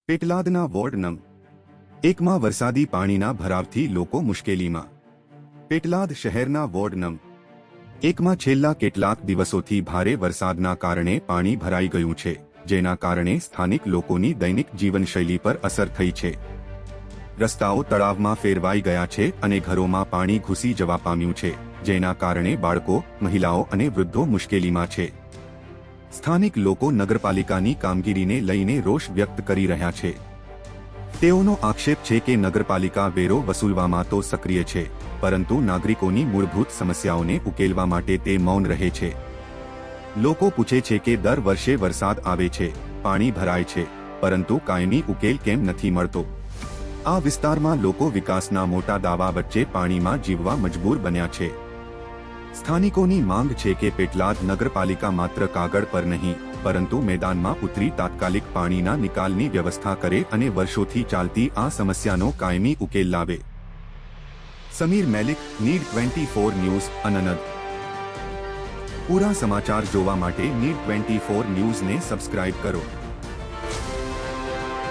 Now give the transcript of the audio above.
પેટલાદના ward નં. 1માં વરસાદી પાણીના ભરાવથી લોકો મુશ્કેલીમાં. પેટલાદ શહેરના વોર્ડ નં. 1માં છેલ્લા કેટલાક દિવસોથી ભારે વરસાદના કારણે પાણી ભરાઈ ગયું છે, જેના કારણે સ્થાનિક લોકોની દૈનિક જીવનશૈલી પર અસર થઈ છે. રસ્તાઓ તળાવમાં ફેરવાઈ ગયા છે અને ઘરોમાં પાણી ઘૂસી જવા પામ્યું છે, જેના કારણે બાળકો, મહિલાઓ અને વૃદ્ધો મુશ્કેલીમાં છે. સ્થાનિક લોકો નગરપાલિકાની કામગીરીને લઈને રોષ વ્યક્ત કરી રહ્યા છે. તેઓનો આક્ષેપ છે કે નગરપાલિકા વેરો વસૂલવામાં તો સક્રિય છે, પરંતુ નાગરિકોની મૂળભૂત સમસ્યાઓને ઉકેલવા માટે તે મૌન રહે છે. લોકો પૂછે છે કે દર વર્ષે વરસાદ આવે છે, પાણી ભરાય છે, પરંતુ કાયમી ઉકેલ કેમ નથી મળતો. આ વિસ્તારમાં લોકો વિકાસના મોટા દાવા વચ્ચે પાણીમાં જીવવા મજબૂર બન્યા છે. સ્થાનિકોની માંગ છે કે પેટલાદ નગરપાલિકા માત્ર કાગળ પર નહીં, પરંતુ મેદાનમાં ઉતરી તાત્કાલિક પાણીના નિકાલની વ્યવસ્થા કરે અને વર્ષોથી ચાલતી આ સમસ્યાનો કાયમી ઉકેલ લાવે. સમીર મેલિક, નીડ 24 ન્યૂઝ, અનનદ. પૂરા સમાચાર જોવા માટે નીડ 24 ન્યૂઝને સબસ્ક્રાઇબ કરો.